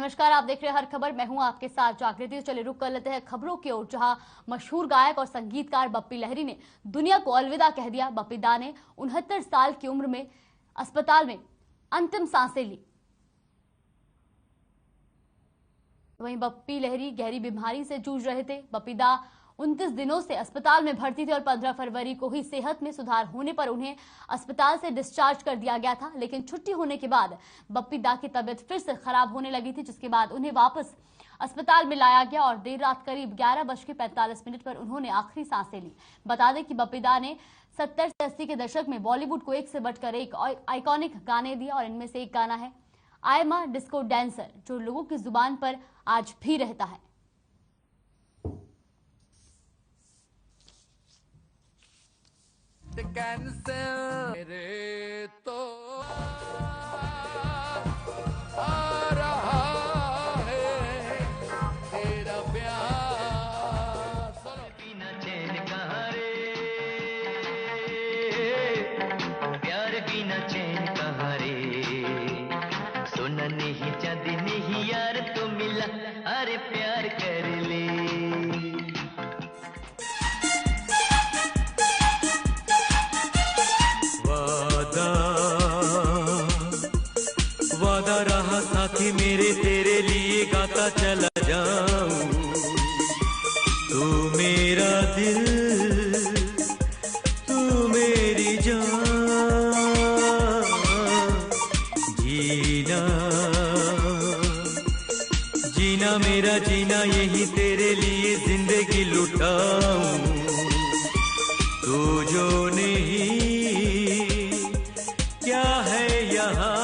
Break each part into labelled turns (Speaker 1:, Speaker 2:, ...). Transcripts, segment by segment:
Speaker 1: नमस्कार, आप देख रहे हैं हर खबर। मैं हूं आपके साथ जागृति। चलिए रुक कर लेते हैं खबरों की ओर, जहां मशहूर गायक और संगीतकार बप्पी लहरी ने दुनिया को अलविदा कह दिया। बप्पी दा ने 69 साल की उम्र में अस्पताल में अंतिम सांसें ली। वहीं बप्पी लहरी गहरी बीमारी से जूझ रहे थे। बप्पी दा 29 दिनों से अस्पताल में भर्ती थे और 15 फरवरी को ही सेहत में सुधार होने पर उन्हें अस्पताल से डिस्चार्ज कर दिया गया था। लेकिन छुट्टी होने के बाद बप्पी दा की तबीयत फिर से खराब होने लगी थी, जिसके बाद उन्हें वापस अस्पताल में लाया गया और देर रात करीब 11:45 पर उन्होंने आखिरी सांसें ली। बता दें कि बप्पी दा ने 70 से 80 के दशक में बॉलीवुड को एक से बढ़कर एक आइकॉनिक गाने दिए और इनमें से एक गाना है I am a disco dancer, जो लोगों की जुबान पर आज भी रहता है।
Speaker 2: कैंसर मेरे तो आ रहा है तेरा प्यार।
Speaker 3: बिना चैन कहाँ रे, प्यार बिना चैन कहाँ रे, सोना नहीं चांदी नहीं यार तो मिला, अरे प्यार कर ले।
Speaker 4: वादा रहा साथी मेरे, तेरे लिए गाता चला जाऊं। तू मेरा दिल, तू मेरी जान, जीना जीना मेरा जीना, यही तेरे लिए जिंदगी लुटाऊं। तू जो नहीं क्या है यहाँ,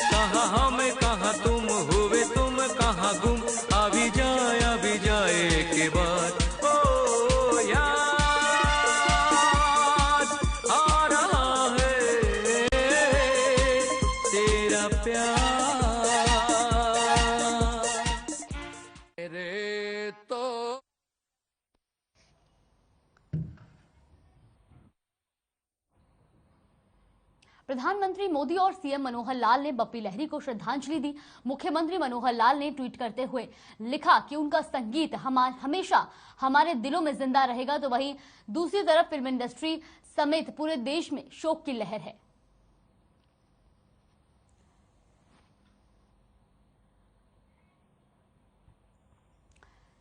Speaker 4: कहाँ हम कहाँ तुम हुए, तुम कहाँ गुम, अभी जाए के बाद ओ याद आ रहा है तेरा प्यार
Speaker 2: मेरे तो।
Speaker 1: प्रधानमंत्री मोदी और सीएम मनोहर लाल ने बप्पी लहरी को श्रद्धांजलि दी। मुख्यमंत्री मनोहर लाल ने ट्वीट करते हुए लिखा कि उनका संगीत हमेशा हमारे दिलों में जिंदा रहेगा। तो वहीं दूसरी तरफ फिल्म इंडस्ट्री समेत पूरे देश में शोक की लहर है।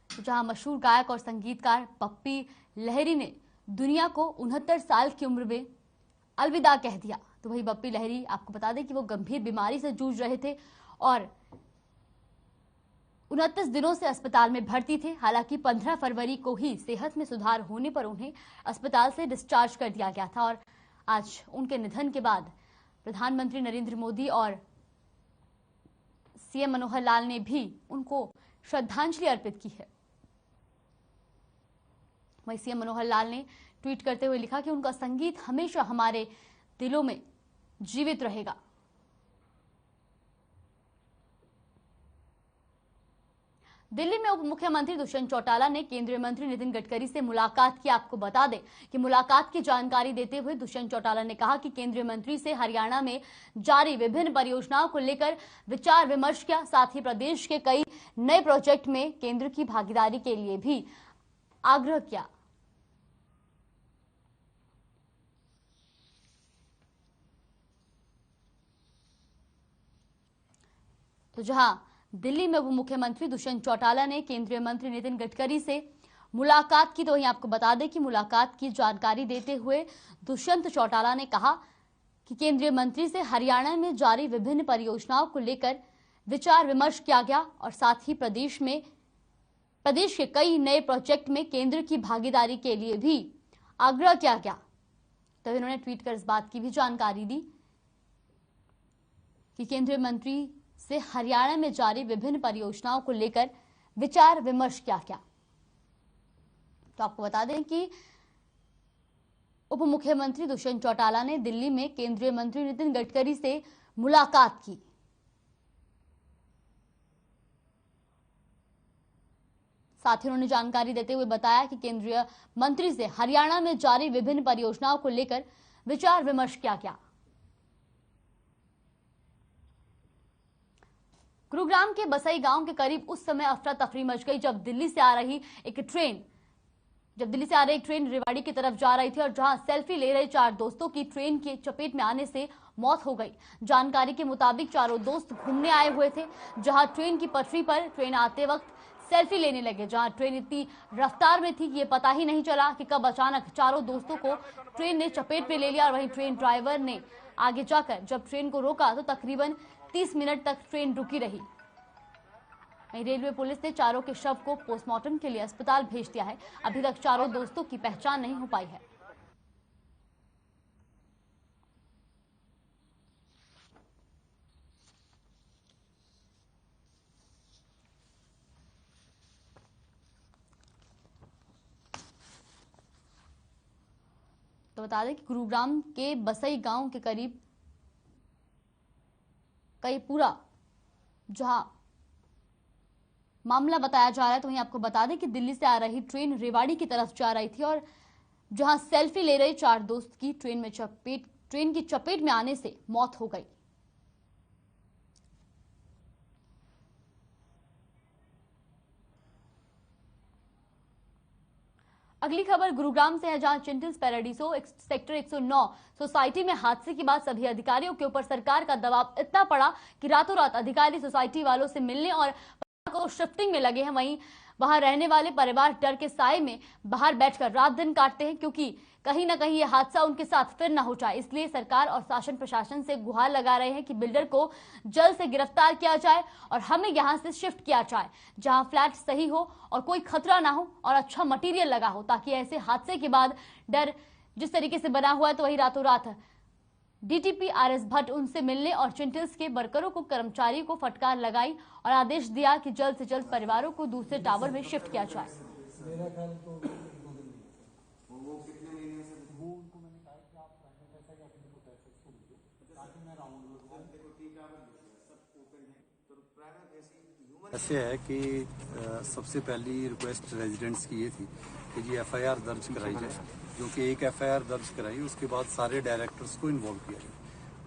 Speaker 1: जहां मशहूर गायक और संगीतकार बप्पी लहरी ने दुनिया को 69 साल की उम्र में अलविदा कह दिया, तो वही बप्पी लहरी, आपको बता दें कि वो गंभीर बीमारी से जूझ रहे थे और 29 दिनों से अस्पताल में भर्ती थे। हालांकि 15 फरवरी को ही सेहत में सुधार होने पर उन्हें अस्पताल से डिस्चार्ज कर दिया गया था और आज उनके निधन के बाद प्रधानमंत्री नरेंद्र मोदी और सीएम मनोहर लाल ने भी उनको श्रद्धांजलि अर्पित की है। वहीं सीएम मनोहर लाल ने ट्वीट करते हुए लिखा कि उनका संगीत हमेशा हमारे दिलों में जीवित रहेगा। दिल्ली में उप मुख्यमंत्री दुष्यंत चौटाला ने केंद्रीय मंत्री नितिन गडकरी से मुलाकात की। आपको बता दें कि मुलाकात की जानकारी देते हुए दुष्यंत चौटाला ने कहा कि केंद्रीय मंत्री से हरियाणा में जारी विभिन्न परियोजनाओं को लेकर विचार विमर्श किया। साथ ही प्रदेश के कई नए प्रोजेक्ट में केंद्र की भागीदारी के लिए भी आग्रह किया। तो जहां दिल्ली में उप मुख्यमंत्री दुष्यंत चौटाला ने केंद्रीय मंत्री नितिन गडकरी से मुलाकात की, तो वहीं आपको बता दें कि मुलाकात की जानकारी देते हुए दुष्यंत चौटाला ने कहा कि केंद्रीय मंत्री से हरियाणा में जारी विभिन्न परियोजनाओं को लेकर विचार विमर्श किया गया और साथ ही प्रदेश के कई नए प्रोजेक्ट में केंद्र की भागीदारी के लिए भी आग्रह किया गया। तो इन्होंने ट्वीट कर इस बात की भी जानकारी दी कि केंद्रीय मंत्री से हरियाणा में जारी विभिन्न परियोजनाओं को लेकर विचार विमर्श किया गया। तो आपको बता दें कि उप मुख्यमंत्री दुष्यंत चौटाला ने दिल्ली में केंद्रीय मंत्री नितिन गडकरी से मुलाकात की। साथ ही उन्होंने जानकारी देते हुए बताया कि केंद्रीय मंत्री से हरियाणा में जारी विभिन्न परियोजनाओं को लेकर विचार विमर्श किया गया। गुरुग्राम के बसई गांव के करीब उस समय अफरा तफरी मच गई जब दिल्ली से आ रही एक ट्रेन रेवाड़ी की तरफ जा रही थी और जहां सेल्फी ले रहे 4 दोस्तों की ट्रेन की चपेट में आने से मौत हो गई। जानकारी के मुताबिक चारों दोस्त घूमने आए हुए थे, जहां ट्रेन की पटरी पर ट्रेन आते वक्त सेल्फी लेने लगे। जहां ट्रेन इतनी रफ्तार में थी कि ये पता ही नहीं चला कि कब अचानक चारों दोस्तों को ट्रेन ने चपेट में ले लिया और वहीं ट्रेन ड्राइवर ने आगे जाकर जब ट्रेन को रोका तो तकरीबन 30 मिनट तक ट्रेन रुकी रही। रेलवे पुलिस ने चारों के शव को पोस्टमार्टम के लिए अस्पताल भेज दिया है। अभी तक चारों दोस्तों की पहचान नहीं हो पाई है। तो बता दें कि गुरुग्राम के बसई गांव के करीब कई पूरा जहां मामला बताया जा रहा है, तो वहीं आपको बता दें कि दिल्ली से आ रही ट्रेन रेवाड़ी की तरफ जा रही थी और जहां सेल्फी ले रहे 4 दोस्त की ट्रेन की चपेट में आने से मौत हो गई। अगली खबर गुरुग्राम से है, जहां चिंटल्स पैराडीसो सेक्टर 109 सोसाइटी में हादसे के बाद सभी अधिकारियों के ऊपर सरकार का दबाव इतना पड़ा कि रातों रात अधिकारी सोसाइटी वालों से मिलने और को शिफ्टिंग में लगे हैं। वहीं वहां रहने वाले परिवार डर के साए में बाहर बैठकर रात दिन काटते हैं, क्योंकि कहीं ना कहीं यह हादसा उनके साथ फिर ना हो जाए। इसलिए सरकार और शासन प्रशासन से गुहार लगा रहे हैं कि बिल्डर को जल्द से गिरफ्तार किया जाए और हमें यहां से शिफ्ट किया जाए, जहां फ्लैट सही हो और कोई खतरा ना हो और अच्छा मटेरियल लगा हो, ताकि ऐसे हादसे के बाद डर जिस तरीके से बना हुआ है, तो वही रातों रात डीटीपी आरएस भट्ट उनसे मिलने और चिंटल्स के वर्करों को कर्मचारियों को फटकार लगाई और आदेश दिया कि जल्द से जल्द परिवारों को दूसरे टावर में शिफ्ट किया जाए।
Speaker 5: ऐसे है कि सबसे पहली रिक्वेस्ट रेजिडेंट्स की ये थी कि जी एफआईआर दर्ज कराई जाए, जो कि एक एफआईआर दर्ज कराई, उसके बाद सारे डायरेक्टर्स को इन्वॉल्व किया जाए।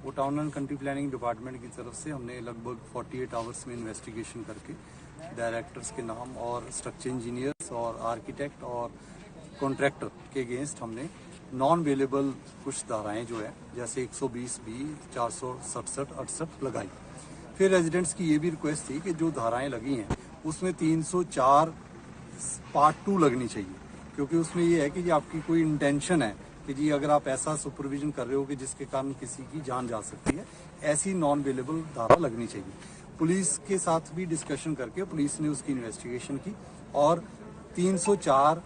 Speaker 5: वो town and country planning department की तरफ से हमने लगभग 48 आवर्स में इन्वेस्टिगेशन करके डायरेक्टर्स के नाम और स्ट्रक्चर इंजीनियर्स और आर्किटेक्ट और कॉन्ट्रैक्टर के अगेंस्ट हमने नॉन अवेलेबल कुछ धाराएं जो है जैसे 120B 467 68 लगाई। फिर रेजिडेंट्स की ये भी रिक्वेस्ट थी कि जो धाराएं लगी हैं उसमें 304 पार्ट 2 लगनी चाहिए, क्योंकि उसमें ये है कि जी आपकी कोई इंटेंशन है कि जी अगर आप ऐसा सुपरविजन कर रहे हो कि जिसके कारण किसी की जान जा सकती है, ऐसी नॉन अवेलेबल धारा लगनी चाहिए। पुलिस के साथ भी डिस्कशन करके पुलिस ने उसकी इन्वेस्टिगेशन की और 304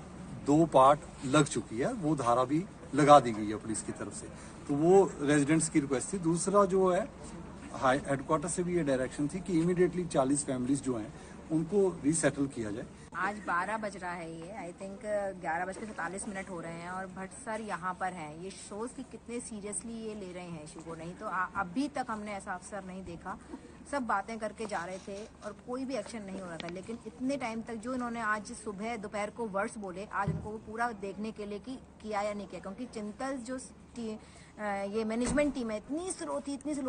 Speaker 5: 2 पार्ट लग चुकी है, वो धारा भी लगा दी गई है पुलिस की तरफ से। तो वो रेजिडेंट्स की रिक्वेस्ट थी। दूसरा जो है हाई हेडक्वार्टर से भी ये डायरेक्शन थी कि इमीडिएटली 40 फैमिलीज जो हैं उनको रीसेटल किया जाए।
Speaker 6: आज 12 बज रहा है, ये आई थिंक 11:47 हो रहे हैं और भट्ट सर यहाँ पर हैं। ये शोज कि कितने सीरियसली ये ले रहे हैं इशू को, नहीं तो अभी तक हमने ऐसा अफसर नहीं देखा। सब बातें करके जा रहे थे और कोई भी एक्शन नहीं हो रहा था, लेकिन इतने टाइम तक जो इन्होंने आज सुबह दोपहर को वर्ड्स बोले, आज उनको वो पूरा देखने के लिए कि किया या नहीं किया, क्योंकि चिंतल जो ये मैनेजमेंट टीम है इतनी स्लो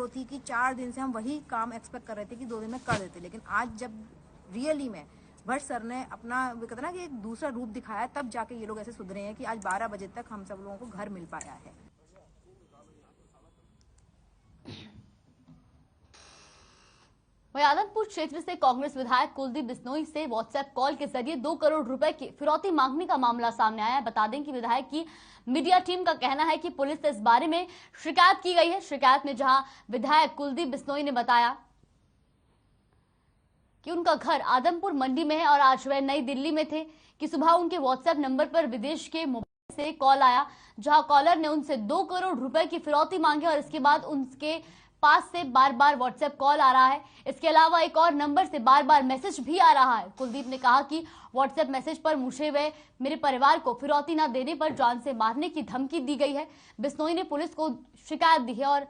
Speaker 6: थी कि 4 दिन से हम वही काम एक्सपेक्ट कर रहे थे कि 2 दिन में कर देते, लेकिन आज जब रियली में भट्ट सर ने अपना कहते ना कि एक दूसरा रूप दिखाया, तब जाके ये लोग ऐसे सुधरे हैं कि आज 12 बजे तक हम सब लोगों को घर मिल पाया है।
Speaker 1: वहीं आदमपुर क्षेत्र से कांग्रेस विधायक कुलदीप बिश्नोई से व्हाट्सएप कॉल के जरिए 2 करोड़ रुपए की फिरौती मांगने का मामला सामने आया है। बता दें कि विधायक की मीडिया टीम का कहना है कि पुलिस से इस बारे में शिकायत की गई है। शिकायत में जहां विधायक कुलदीप बिश्नोई ने बताया कि उनका घर आदमपुर मंडी में है और आज वह नई दिल्ली में थे कि सुबह उनके व्हाट्सएप नंबर पर विदेश के मोबाइल से कॉल आया, जहां कॉलर ने उनसे 2 करोड़ रुपए की फिरौती मांगी और इसके बाद उनके पास से बार बार व्हाट्सएप कॉल आ रहा है। इसके अलावा एक और नंबर से बार बार मैसेज भी आ रहा है। कुलदीप ने कहा कि व्हाट्सएप मैसेज पर मुझे व मेरे परिवार को फिरौती न देने पर जान से मारने की धमकी दी गई है। बिश्नोई ने पुलिस को शिकायत दी है और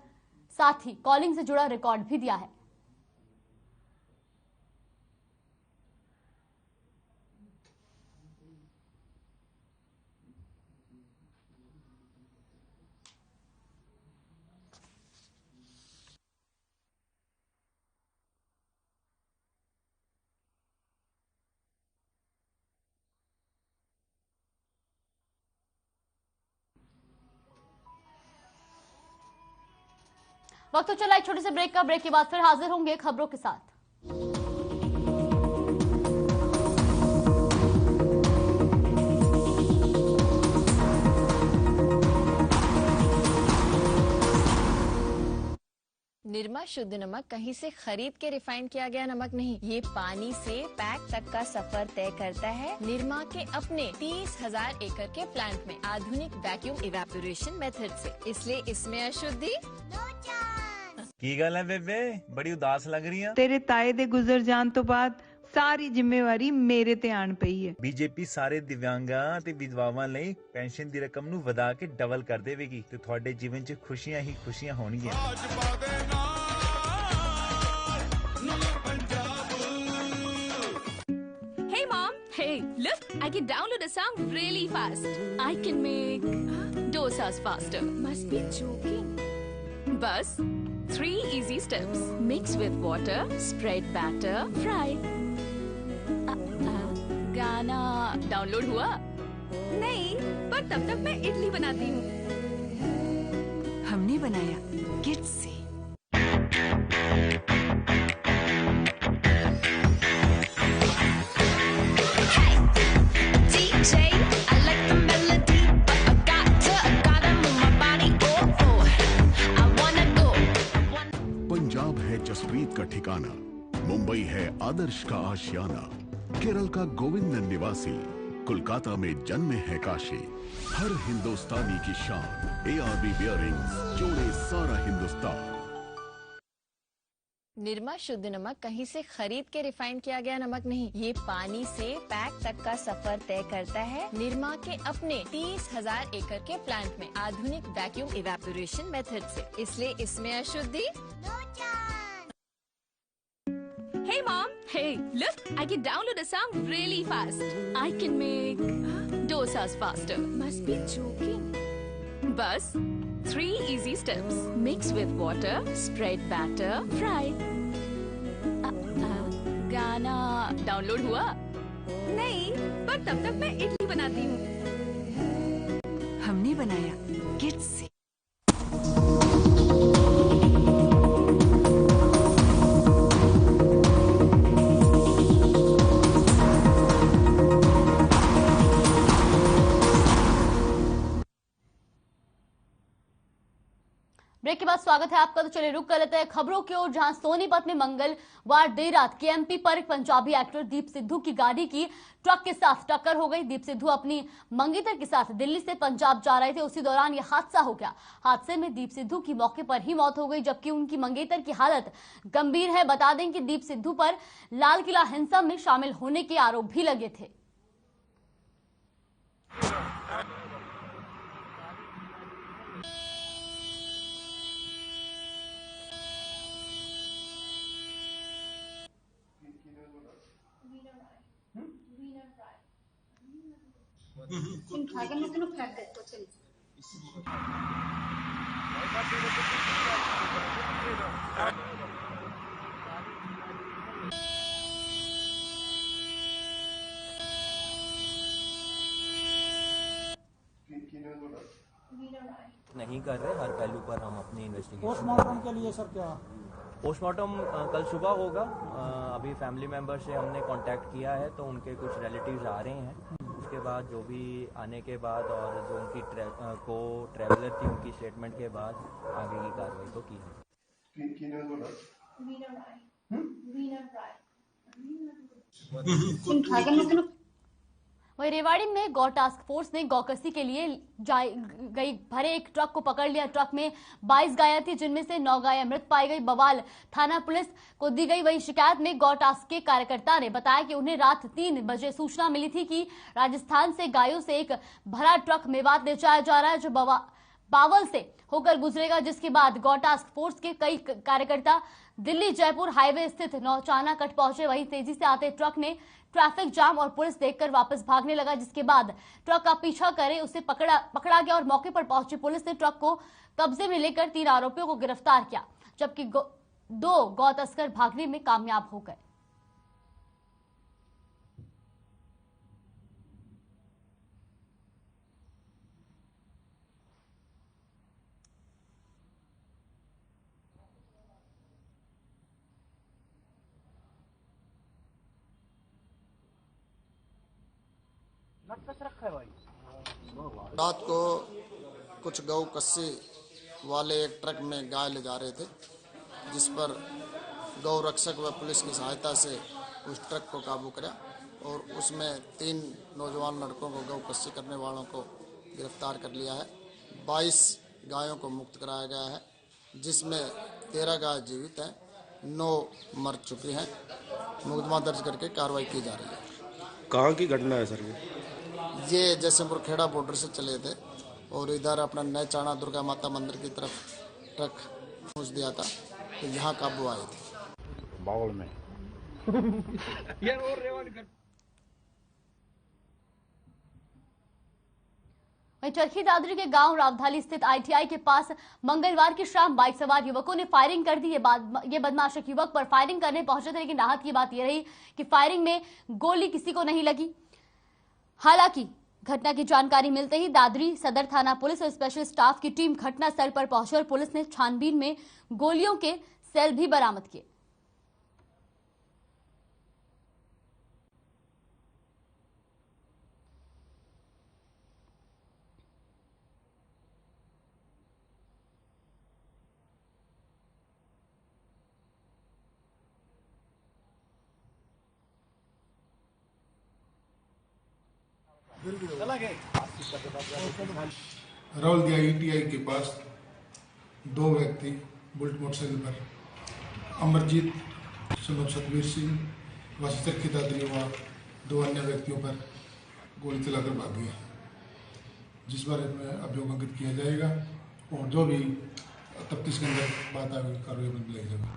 Speaker 1: साथ ही कॉलिंग से जुड़ा रिकॉर्ड भी दिया है। वक्त तो चला एक छोटे से ब्रेक का। ब्रेक के बाद फिर हाजिर होंगे खबरों के साथ।
Speaker 7: निरमा शुद्ध नमक कहीं से खरीद के रिफाइन किया गया नमक नहीं, ये पानी से पैक तक का सफर तय करता है निरमा के अपने 30,000 एकड़ के प्लांट में आधुनिक वैक्यूम इवेपोरेशन मेथड से। इसलिए इसमें अशुद्धि
Speaker 8: की गल है बेबे, बड़ी उदास लग रही है।
Speaker 9: तेरे ताए दे गुजर जान तो बाद सारी जिम्मेवारी मेरे ते आन पई है।
Speaker 8: बीजेपी सारे दिव्यांगां ते विधवावां लई पेंशन दी रकम नू वधा के डबल कर देवेगी ते ਤੁਹਾਡੇ जीवन च खुशियां ही खुशियां होणगीਆਂ।
Speaker 10: Hey mom, hey, look, I can download a song really fast. I can make dosas faster. Must be joking. Bus, 3 easy steps. Mix with water, spread batter, fry. गाना डाउनलोड हुआ? नहीं, पर तब तक मैं इडली बनाती हूँ। हमने बनाया किड्स से।
Speaker 11: पंजाब है जसप्रीत का ठिकाना, मुंबई है आदर्श का आशियाना, केरल का गोविंदन निवासी, कोलकाता में जन्मे है काशी। हर हिंदुस्तानी की शान ARB बियरिंग्स जोड़े सारा हिंदुस्तान।
Speaker 7: निरमा शुद्ध नमक कहीं से खरीद के रिफाइन किया गया नमक नहीं, ये पानी से पैक तक का सफर तय करता है निरमा के अपने 30,000 एकड़ के प्लांट में आधुनिक वैक्यूम इवेपोरेशन मेथड से। इसलिए इसमें अशुद्धि
Speaker 10: Hey mom, hey, look, I can download a song really fast. I can make dosas faster. Must be joking. Bus, 3 easy steps. Mix with water, spread batter, fry. गाना download हुआ? नहीं, पर तब तक मैं इडली बनाती हूँ। हमने बनाया किड्स से।
Speaker 1: ब्रेक के बाद स्वागत है आपका। तो चलिए रुक कर लेते हैं खबरों की ओर, जहां सोनीपत में मंगलवार देर रात KMP पर एक पंजाबी एक्टर दीप सिद्धू की गाड़ी की ट्रक के साथ टक्कर हो गई। दीप सिद्धू अपनी मंगेतर के साथ दिल्ली से पंजाब जा रहे थे, उसी दौरान यह हादसा हो गया। हादसे में दीप सिद्धू की मौके पर ही मौत हो गई, जबकि उनकी मंगेतर की हालत गंभीर है। बता दें कि दीप सिद्धू पर लाल किला हिंसा में शामिल होने के आरोप भी लगे थे।
Speaker 12: नहीं कर रहे, हर पहलू पर हम अपनी इन्वेस्टिगेशन।
Speaker 13: पोस्टमार्टम के लिए सर क्या?
Speaker 12: पोस्टमार्टम कल सुबह होगा। अभी फैमिली मेंबर से हमने कांटेक्ट किया है, तो उनके कुछ रिलेटिव्स आ रहे हैं। उसके बाद जो भी आने के बाद और जो उनकी को ट्रैवलर थी, उनकी स्टेटमेंट के बाद आगे की कार्रवाई तो की है।
Speaker 1: वहीं रेवाड़ी में गौ टास्क फोर्स ने गौकसी के लिए गई भरे एक ट्रक को पकड़ लिया। ट्रक में 22 गायें थी, जिनमें से 9 गायें मृत पाई गई। बवाल थाना पुलिस को दी गई वही शिकायत में गौ टास्क के कार्यकर्ता ने बताया कि उन्हें रात 3 बजे सूचना मिली थी कि राजस्थान से गायों से एक भरा ट्रक मेवात ले जाया जा रहा है, जो बावल से होकर गुजरेगा। जिसके बाद गौ टास्क फोर्स के कई कार्यकर्ता दिल्ली जयपुर हाईवे स्थित नौचाना कट पहुंचे। वहीं तेजी से आते ट्रक ने ट्रैफिक जाम और पुलिस देखकर वापस भागने लगा, जिसके बाद ट्रक का पीछा करे उसे पकड़ा गया और मौके पर पहुंची पुलिस ने ट्रक को कब्जे में लेकर 3 आरोपियों को गिरफ्तार किया, जबकि 2 गौ तस्कर भागने में कामयाब हो गए।
Speaker 13: रात को कुछ गौ कस्सी वाले एक ट्रक में गाय ले जा रहे थे, जिस पर गौ रक्षक व पुलिस की सहायता से उस ट्रक को काबू किया और उसमें 3 नौजवान लड़कों को गौ कस्सी करने वालों को गिरफ्तार कर लिया है। 22 गायों को मुक्त कराया गया है, जिसमें 13 गाय जीवित हैं, 9 मर चुकी हैं। मुकदमा दर्ज करके कार्रवाई की जा रही है।
Speaker 14: कहाँ की घटना है सर
Speaker 13: ये जयसिंहपुर खेड़ा बॉर्डर से चले थे और इधर अपना नए चाणा दुर्गा माता मंदिर की तरफ ट्रक पहुंच दिया था, तो यहाँ काबू आए थे
Speaker 14: बावल में।
Speaker 1: वहीं चरखी दादरी के गांव रावधाली स्थित ITI के पास मंगलवार की शाम बाइक सवार युवकों ने फायरिंग कर दी। ये बदमाश एक युवक पर फायरिंग करने पहुंचे थे, लेकिन राहत की बात यह रही कि फायरिंग में गोली किसी को नहीं लगी। हालांकि घटना की जानकारी मिलते ही दादरी सदर थाना पुलिस और स्पेशल स्टाफ की टीम घटनास्थल पर पहुंची और पुलिस ने छानबीन में गोलियों के सेल भी बरामद किए।
Speaker 15: रावलदिया ITI के पास 2 व्यक्ति बुलेट मोटरसाइकिल पर अमरजीत सुनब सतवीर सिंह वासी चरखी दादरी व 2 अन्य व्यक्तियों पर गोली चलाकर भाग गए, जिस बारे में अभियोग अंकित किया जाएगा और जो भी तफ्तीश के अंदर बात आएगी कार्रवाई में लाई जाएगी।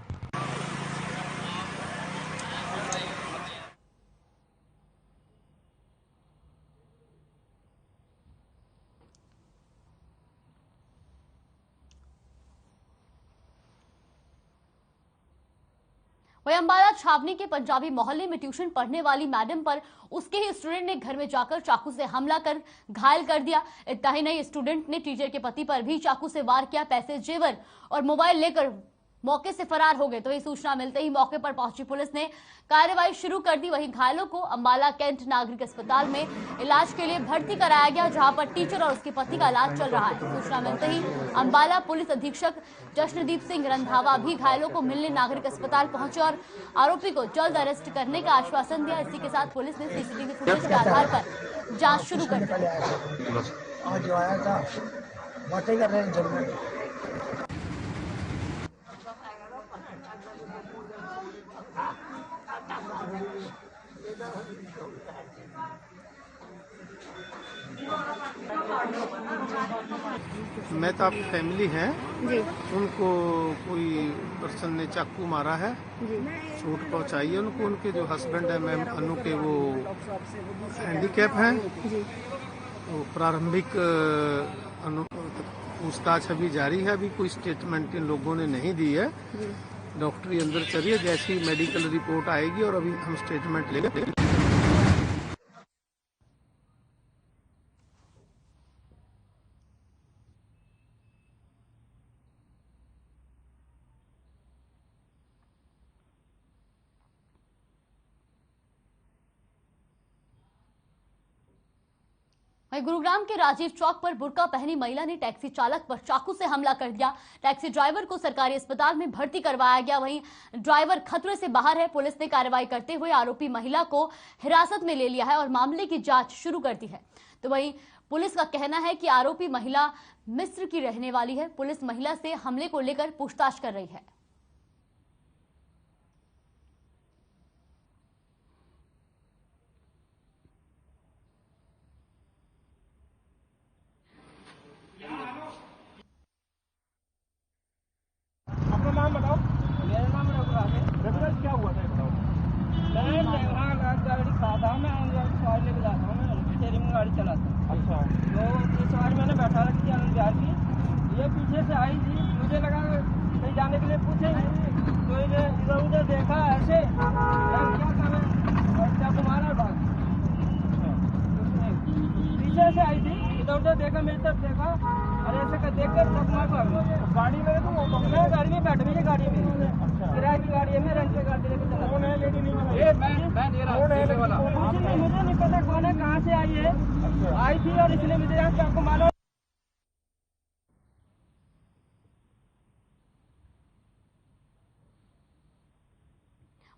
Speaker 1: वहीं अंबाला छावनी के पंजाबी मोहल्ले में ट्यूशन पढ़ने वाली मैडम पर उसके ही स्टूडेंट ने घर में जाकर चाकू से हमला कर घायल कर दिया। इतना ही नहीं, स्टूडेंट ने टीचर के पति पर भी चाकू से वार किया। पैसे, जेवर और मोबाइल लेकर मौके से फरार हो गए। तो ये सूचना मिलते ही मौके पर पहुंची पुलिस ने कार्रवाई शुरू कर दी। वहीं घायलों को अंबाला कैंट नागरिक अस्पताल में इलाज के लिए भर्ती कराया गया, जहां पर टीचर और उसके पति का इलाज चल रहा है। सूचना मिलते ही अंबाला पुलिस अधीक्षक जश्नदीप सिंह रंधावा भी घायलों को मिलने नागरिक अस्पताल पहुंचे और आरोपी को जल्द अरेस्ट करने का आश्वासन दिया। इसी के साथ पुलिस ने CCTV फुटेज के आधार पर जाँच शुरू कर दी।
Speaker 16: मेहताब फैमिली है जी, उनको कोई पर्सन ने चाकू मारा है जी, चोट पहुंचाई है उनको। उनके जो हस्बैंड है मैम अनु के, वो हैंडीकैप हैं जी। तो प्रारंभिक पूछताछ अभी जारी है, अभी कोई स्टेटमेंट इन लोगों ने नहीं दी है। डॉक्टरी अंदर चलिए, जैसी मेडिकल रिपोर्ट आएगी और अभी हम स्टेटमेंट लेंगे।
Speaker 1: गुरुग्राम के राजीव चौक पर बुर्का पहनी महिला ने टैक्सी चालक पर चाकू से हमला कर दिया। टैक्सी ड्राइवर को सरकारी अस्पताल में भर्ती करवाया गया। वहीं ड्राइवर खतरे से बाहर है। पुलिस ने कार्रवाई करते हुए आरोपी महिला को हिरासत में ले लिया है और मामले की जांच शुरू कर दी है। तो वहीं पुलिस का कहना है कि आरोपी महिला मिस्र की रहने वाली है। पुलिस महिला से हमले को लेकर पूछताछ कर रही है।
Speaker 17: अपना नाम बताओ। मेरा नाम रघुराज है। रघुराज, क्या हुआ था बताओ। मैं गाड़ी खाता हूँ, मैं सवारी लेके जाता हूँ, मैं स्टेयरिंग में गाड़ी चलाता हूँ। अच्छा। तो ये सवारी मैंने बैठा रखी आनंद विहार की, ये पीछे से आई थी, मुझे लगा कहीं जाने के लिए पूछेंगे, तो इधर उधर देखा ऐसे, क्या काम है, और क्या तुम्हारा भाग पीछे से आई थी, इधर उधर देखा, मेरी तरफ देखा और ऐसे कर देख कर सब मार भाग गाड़ी में। तो मैं गाड़ी में बैठ गई, गाड़ी में किराए की गाड़ी है, मैं रेंट पे गाड़ी लेके चला। मैं दे रहा हूँ, मुझे नहीं पता कौन है, कहाँ से आई है। थी और इसने भी दिया, आपको मालूम।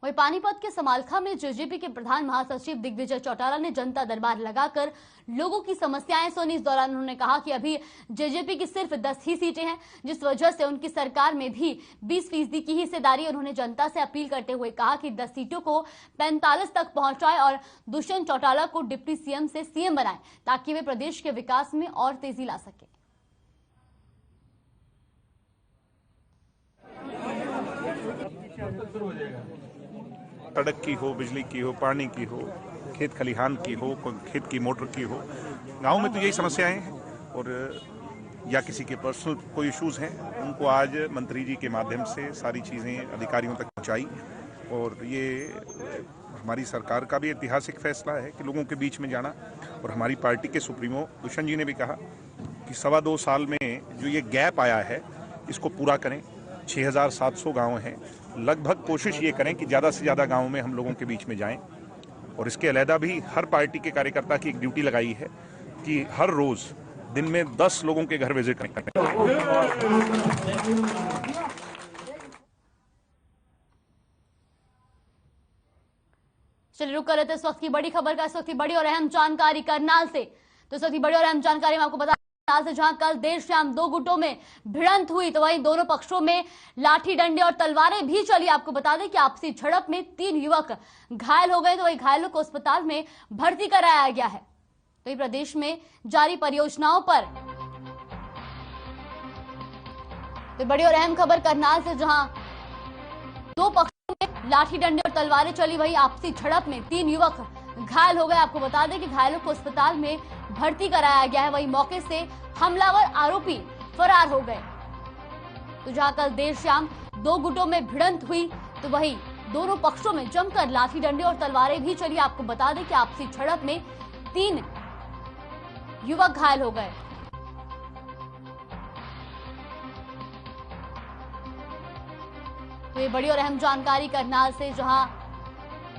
Speaker 1: वहीं पानीपत के समालखा में जेजेपी के प्रधान महासचिव दिग्विजय चौटाला ने जनता दरबार लगाकर लोगों की समस्याएं सुनी। इस दौरान उन्होंने कहा कि अभी जेजेपी की सिर्फ 10 ही सीटें हैं, जिस वजह से उनकी सरकार में भी 20% की हिस्सेदारी। उन्होंने जनता से अपील करते हुए कहा कि 10 सीटों को 45 तक पहुंचाए और दुष्यंत चौटाला को डिप्टी सीएम से सीएम बनाए, ताकि वे प्रदेश के विकास में और तेजी ला सके।
Speaker 18: सड़क की हो, बिजली की हो, पानी की हो, खेत खलिहान की हो, खेत की मोटर की हो, गांव में तो यही समस्याएं हैं। और या किसी के पर्सनल कोई इश्यूज हैं, उनको आज मंत्री जी के माध्यम से सारी चीज़ें अधिकारियों तक पहुंचाई। और ये हमारी सरकार का भी ऐतिहासिक फैसला है कि लोगों के बीच में जाना। और हमारी पार्टी के सुप्रीमो दुष्यंत जी ने भी कहा कि 2.25 साल में जो ये गैप आया है इसको पूरा करें। 6700 गाँव हैं, लगभग कोशिश ये करें कि ज़्यादा से ज़्यादा गाँव में हम लोगों के बीच में जाएं। और इसके अलहदा भी हर पार्टी के कार्यकर्ता की एक ड्यूटी लगाई है कि हर रोज़ दिन में 10 लोगों के घर विजिट करें।
Speaker 1: चलिए रुक कर लेते इस वक्त की बड़ी खबर का, इस वक्त की बड़ी और अहम जानकारी करनाल से। तो इस वक्त की बड़ी और अहम जानकारी मैं आपको बता से, जहां कल देर शाम 2 गुटों में भिड़ंत हुई, तो वहीं दोनों पक्षों में लाठी डंडे और तलवारें भी चली। आपको बता दें कि आपसी झड़प में 3 युवक घायल हो गए, तो वहीं घायलों को अस्पताल में भर्ती कराया गया है। तो प्रदेश में जारी परियोजनाओं पर तो बड़ी और अहम खबर करनाल से, जहां 2 पक्षों में लाठी डंडे और तलवारें चली, वहीं आपसी झड़प में 3 युवक घायल हो गए। आपको बता दें कि घायलों को अस्पताल में भर्ती कराया गया है। वहीं मौके से हमलावर आरोपी फरार हो गए। तो जहां कल देर शाम 2 गुटों में भिड़ंत हुई, तो वहीं दोनों पक्षों में जमकर लाठी डंडे और तलवारें भी चली। आपको बता दें कि आपसी झड़प में 3 युवक घायल हो गए। तो ये बड़ी और अहम जानकारी करनाल से, जहां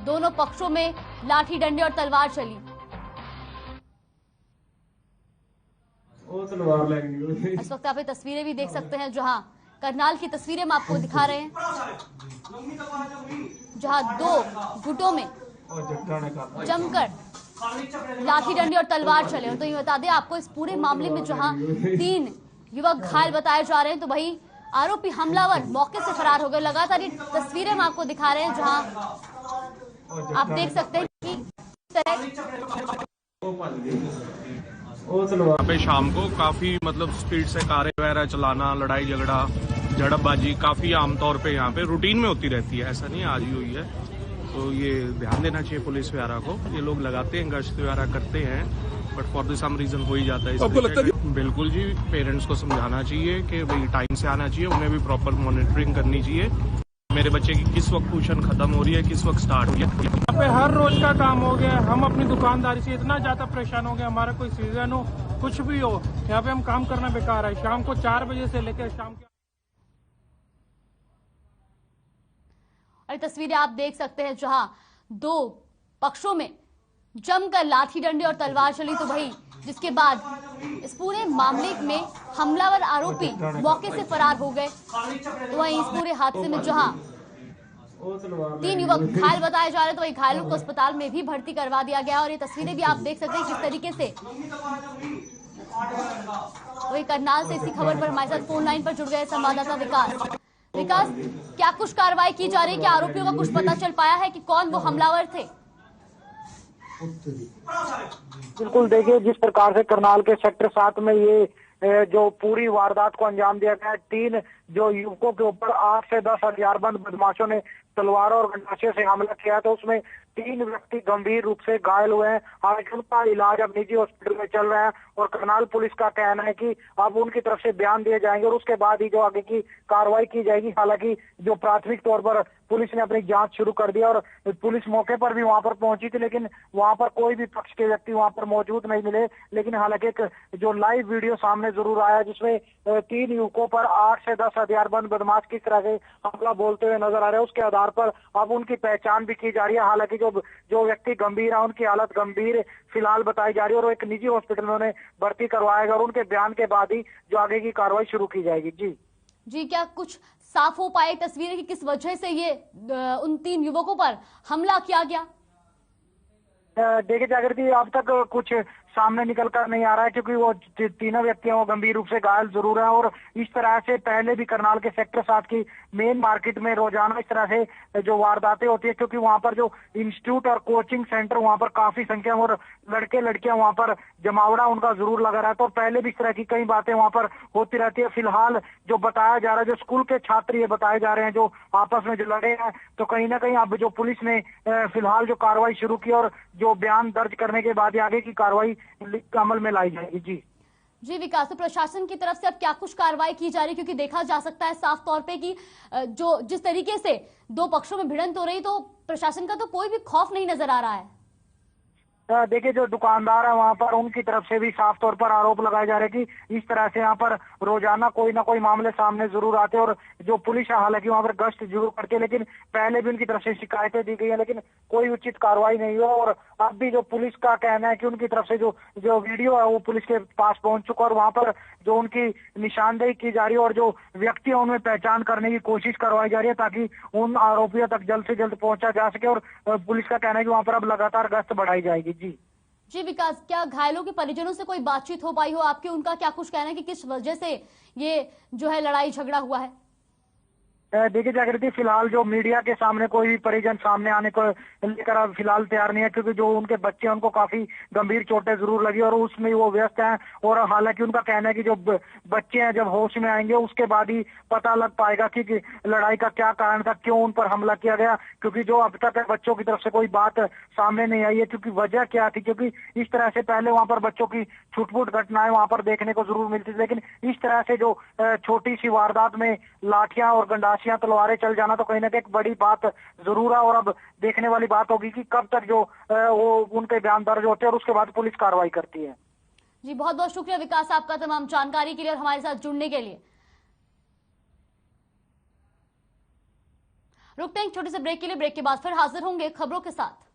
Speaker 1: दोनों पक्षों में लाठी डंडे और तलवार चली। इस वक्त आप ये तस्वीरें भी देख सकते हैं, जहां करनाल की तस्वीरें हम आपको दिखा रहे हैं, जहां 2 गुटों में जमकर लाठी डंडे और तलवार चले। और तो ये बता दें आपको, इस पूरे मामले में जहां 3 युवक घायल बताए जा रहे हैं, तो वहीं आरोपी हमलावर मौके से फरार हो गए। लगातार ये तस्वीरें हम आपको दिखा रहे हैं, जहां आप देख सकते हैं कि
Speaker 19: यहाँ पे शाम को काफी स्पीड से कारें वगैरह चलाना, लड़ाई झगड़ा, झड़पबाजी काफी आमतौर पे यहाँ पे रूटीन में होती रहती है। ऐसा नहीं आज ही हुई है, तो ये ध्यान देना चाहिए पुलिस वगैरह को। ये लोग लगाते हैं, गश्त वगैरह करते हैं, but for the some reason हो ही जाता है। आपको लगता है? बिल्कुल जी, पेरेंट्स को समझाना चाहिए कि भाई टाइम से आना चाहिए, उन्हें भी प्रॉपर मॉनिटरिंग करनी चाहिए। मेरे बच्चे की किस वक्त ट्यूशन खत्म हो रही है, किस वक्त स्टार्ट हो रही है।
Speaker 17: यहाँ पे हर रोज का काम हो गया। हम अपनी दुकानदारी से इतना ज्यादा परेशान हो गए, हमारा कोई सीजन हो कुछ भी हो, यहाँ पे हम काम करना बेकार है। शाम को 4 बजे से लेकर शाम के
Speaker 1: तस्वीरें आप देख सकते हैं, जहां 2 पक्षों में जमकर लाठी डंडे और तलवार चली। तो वही जिसके बाद इस पूरे मामले में हमलावर आरोपी मौके से फरार हो गए। तो वहीं इस पूरे हादसे में जहां 3 युवक घायल बताए जा रहे, तो वही घायलों को अस्पताल में भी भर्ती करवा दिया गया। और ये तस्वीरें भी आप देख सकते हैं किस तरीके से। वही करनाल से इसी खबर पर हमारे साथ फोन लाइन पर जुड़ गए संवाददाता विकास, क्या कुछ कार्रवाई की जा रही है? क्या आरोपियों का कुछ पता चल पाया है कि कौन वो हमलावर थे?
Speaker 20: बिल्कुल, देखिए जिस प्रकार से करनाल के सेक्टर 7 में ये जो पूरी वारदात को अंजाम दिया गया, 3 जो युवकों के ऊपर 8 से 10 हथियारबंद बदमाशों ने तलवारों और गंडासे से हमला किया, तो उसमें 3 व्यक्ति गंभीर रूप से घायल हुए हैं। हालांकि उनका इलाज अब निजी हॉस्पिटल में चल रहा है। और करनाल पुलिस का कहना है कि अब उनकी तरफ से बयान दिए जाएंगे और उसके बाद ही जो आगे की कार्रवाई की जाएगी। हालांकि जो प्राथमिक तौर पर पुलिस ने अपनी जांच शुरू कर दिया और पुलिस मौके पर भी वहां पर पहुंची थी, लेकिन वहां पर कोई भी पक्ष के व्यक्ति वहां पर मौजूद नहीं मिले। लेकिन हालांकि एक जो लाइव वीडियो सामने जरूर आया, जिसमें 3 युवकों पर 8 से 10 हथियारबंद बदमाश किस तरह से हमला बोलते हुए नजर आ रहे हैं, उसके आधार आधार पर अब उनकी पहचान भी की जा रही है। हालांकि जो व्यक्ति गंभीर है उनकी हालत गंभीर फिलहाल बताई जा रही है और एक निजी हॉस्पिटल में उन्हें भर्ती करवाएगा और उनके बयान के बाद ही जो आगे की कार्रवाई शुरू की जाएगी।
Speaker 1: जी, क्या कुछ साफ हो पाए तस्वीरें कि किस वजह से ये उन 3 युवकों पर हमला किया गया?
Speaker 20: देखिए जागृति, अब तक कुछ सामने निकल कर नहीं आ रहा है क्योंकि वो तीनों व्यक्ति वो गंभीर रूप से घायल जरूर है और इस तरह से पहले भी करनाल के सेक्टर 7 की मेन मार्केट में रोजाना इस तरह से जो वारदातें होती है, क्योंकि वहां पर जो इंस्टीट्यूट और कोचिंग सेंटर वहां पर काफी संख्या में और लड़के लड़कियां वहां पर जमावड़ा उनका जरूर लगा रहता है और पहले भी इस तरह की कई बातें वहां पर होती रहती है। फिलहाल जो बताया जा रहा है, जो स्कूल के छात्र ये बताए जा रहे हैं जो आपस में जो लड़े हैं, तो कहीं ना कहीं अब जो पुलिस ने फिलहाल जो कार्रवाई शुरू की और जो बयान दर्ज करने के बाद आगे की कार्रवाई अमल में लाई जाएगी।
Speaker 1: जी विकास, तो प्रशासन की तरफ से अब क्या कुछ कार्रवाई की जा रही है? क्योंकि देखा जा सकता है साफ तौर पे कि जो जिस तरीके से 2 पक्षों में भिड़ंत हो रही, तो प्रशासन का तो कोई भी खौफ नहीं नजर आ रहा है।
Speaker 20: देखिए, जो दुकानदार है वहां पर उनकी तरफ से भी साफ तौर पर आरोप लगाए जा रहे हैं कि इस तरह से यहाँ पर रोजाना कोई ना कोई मामले सामने जरूर आते हैं और जो पुलिस है हालांकि वहां पर गश्त जरूर करती है, लेकिन पहले भी उनकी तरफ से शिकायतें दी गई है लेकिन कोई उचित कार्रवाई नहीं हुआ। और अब भी जो पुलिस का कहना है कि उनकी तरफ से जो वीडियो है वो पुलिस के पास पहुंच चुका और वहां पर जो उनकी निशानदेही की जा रही है और जो व्यक्ति है उनमें पहचान करने की कोशिश करवाई जा रही है ताकि उन आरोपियों तक जल्द से जल्द पहुंचा जा सके और पुलिस का कहना है कि वहां पर अब लगातार गश्त बढ़ाई जाएगी।
Speaker 1: जी विकास, क्या घायलों के परिजनों से कोई बातचीत हो पाई हो आपके? उनका क्या कुछ कहना है कि किस वजह से ये जो है लड़ाई झगड़ा हुआ है?
Speaker 20: देखिए जागृति, फिलहाल जो मीडिया के सामने कोई भी परिजन सामने आने को लेकर अब फिलहाल तैयार नहीं है क्योंकि जो उनके बच्चे हैं उनको काफी गंभीर चोटें जरूर लगी और उसमें वो व्यस्त हैं और हालांकि उनका कहना है कि जो बच्चे हैं जब होश में आएंगे उसके बाद ही पता लग पाएगा कि लड़ाई का क्या कारण था, क्यों उन पर हमला किया गया, क्योंकि जो अब तक बच्चों की तरफ से कोई बात सामने नहीं आई है क्योंकि वजह क्या थी। क्योंकि इस तरह से पहले वहां पर बच्चों की छुटपुट घटनाएं वहां पर देखने को जरूर मिलती थी, लेकिन इस तरह से जो छोटी सी वारदात में लाठियां और गंडासियां तलवारें चल जाना तो कहीं ना कहीं एक बड़ी बात जरूर है और अब देखने वाली बात होगी कि कब तक जो वो उनके बयान दर्ज होते हैं और उसके बाद पुलिस कार्रवाई करती है।
Speaker 1: जी बहुत बहुत शुक्रिया विकास आपका तमाम जानकारी के लिए और हमारे साथ जुड़ने के लिए। रुकते हैं एक छोटे से ब्रेक के लिए, ब्रेक के बाद फिर हाजिर होंगे खबरों के साथ।